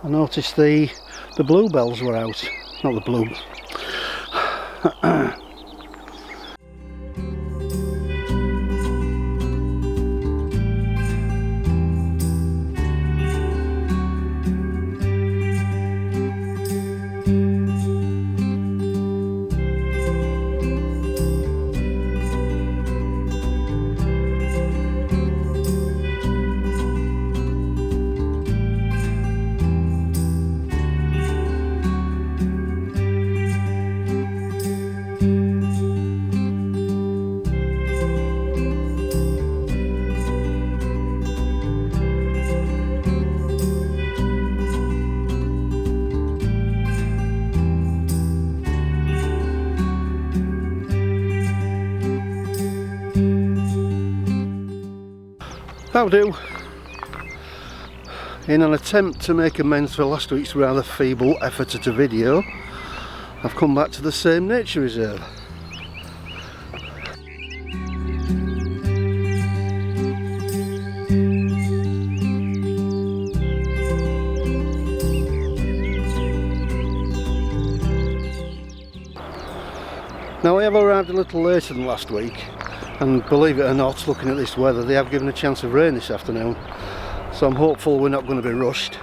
I noticed the bluebells were out. Not the blue. That'll do. In an attempt to make amends for last week's rather feeble effort at a video, I've come back to the same nature reserve. Now I have arrived a little later than last week, and believe it or not, looking at this weather, they have given a chance of rain this afternoon, so I'm hopeful we're not going to be rushed.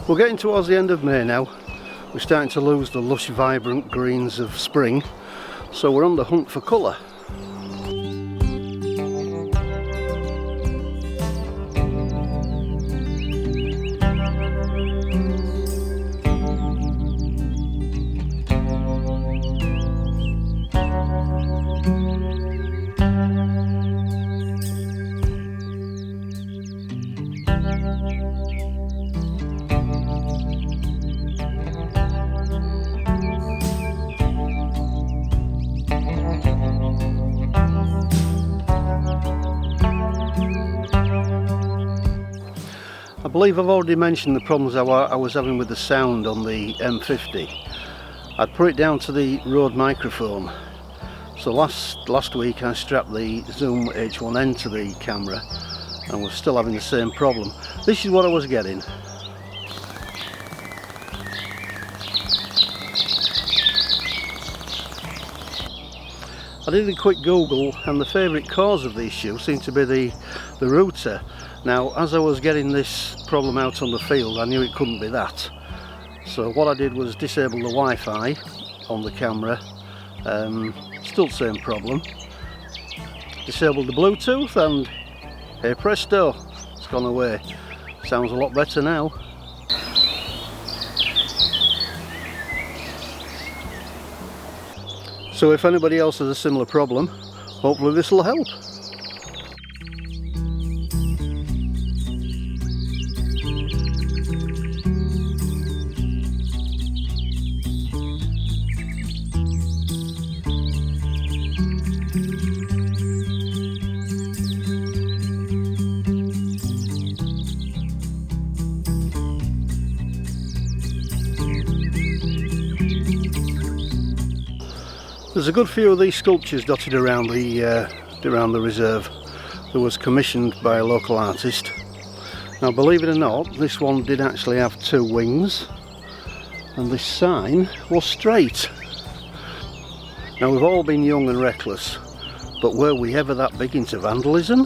We're getting towards the end of May now. We're starting to lose the lush, vibrant greens of spring, so we're on the hunt for colour. I believe I've already mentioned the problems I was having with the sound on the M50. I'd put it down to the Rode microphone. So last week I strapped the Zoom H1N to the camera and was still having the same problem. This is what I was getting. I did a quick Google, and the favourite cause of the issue seemed to be the router. Now, as I was getting this problem out on the field, I knew it couldn't be that. So what I did was disable the Wi-Fi on the camera. Still the same problem. Disabled the Bluetooth, and hey presto, it's gone away. Sounds a lot better now. So if anybody else has a similar problem, hopefully this will help. There's a good few of these sculptures dotted around the reserve that was commissioned by a local artist. Now, believe it or not, this one did actually have two wings, and this sign was straight. Now, we've all been young and reckless, but were we ever that big into vandalism?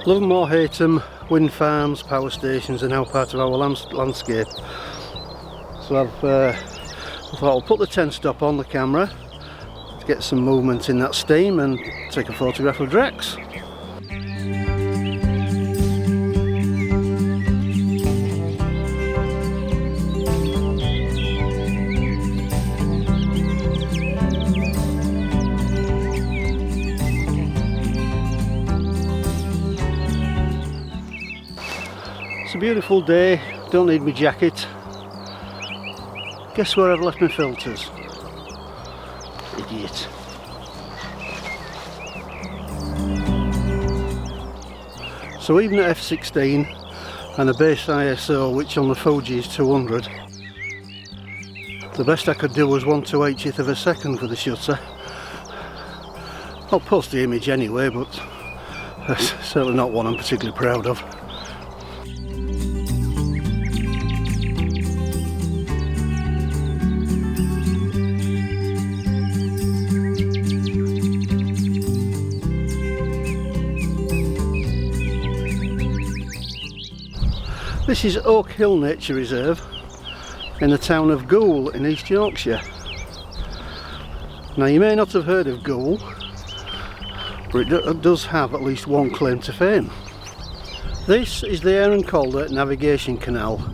Livermore Haytham wind farms, power stations are now part of our landscape. So I thought I'll put the 10-stop on the camera to get some movement in that steam and take a photograph of Drex. It's a beautiful day, don't need my jacket. Guess where I've left my filters? Idiot. So even at f16 and a base ISO, which on the Fuji is 200, the best I could do was 1/280th of a second for the shutter. I'll post the image anyway, but that's certainly not one I'm particularly proud of. This is Oak Hill Nature Reserve in the town of Goole in East Yorkshire. Now you may not have heard of Goole, but it does have at least one claim to fame. This is the Aaron Calder Navigation Canal,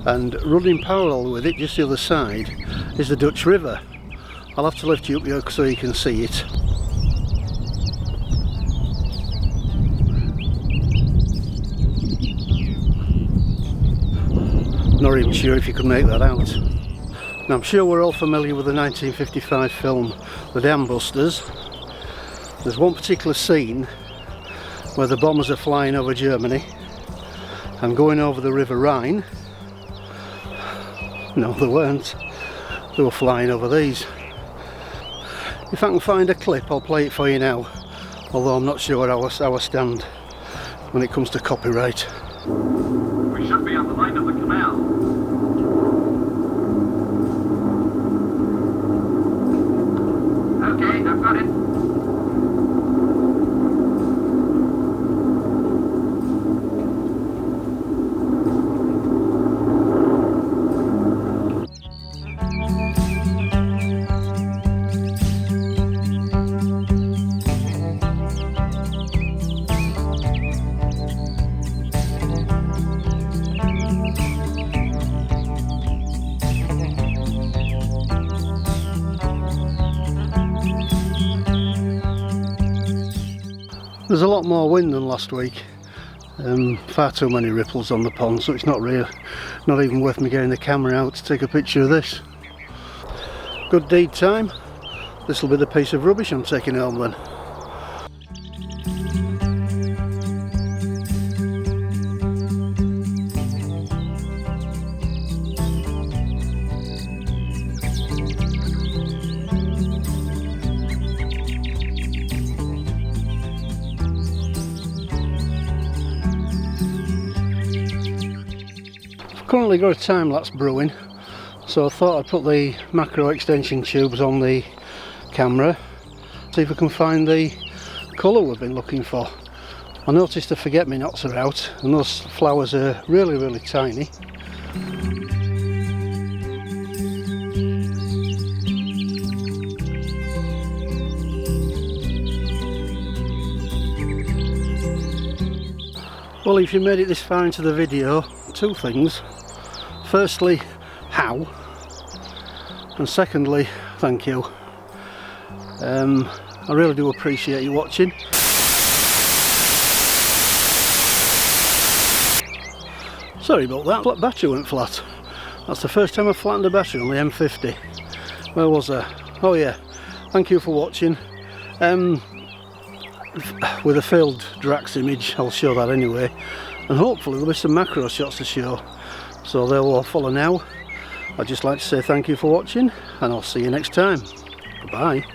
and running parallel with it just the other side is the Dutch River. I'll have to lift you up here so you can see it. Not even sure if you could make that out. Now I'm sure we're all familiar with the 1955 film The Dam Busters. There's one particular scene where the bombers are flying over Germany and going over the River Rhine. No, they weren't. They were flying over these. If I can find a clip, I'll play it for you now, although I'm not sure how I stand when it comes to copyright. We should be on the line of the canal. Okay, I've got it. There's a lot more wind than last week. Far too many ripples on the pond, so it's not even worth me getting the camera out to take a picture of this. Good deed time. This will be the piece of rubbish I'm taking home then. Currently got a time-lapse brewing, so I thought I'd put the macro extension tubes on the camera, see if we can find the colour we've been looking for. I noticed the forget-me-nots are out, and those flowers are really tiny. Well, if you made it this far into the video, two things. Firstly, how? And secondly, thank you. I really do appreciate you watching. Sorry about that, that battery went flat. That's the first time I've flattened a battery on the M50. Where was I? Oh yeah, thank you for watching. With a failed Drax image, I'll show that anyway. And hopefully there'll be some macro shots to show. So they'll all follow now. I'd just like to say thank you for watching, and I'll see you next time. Goodbye.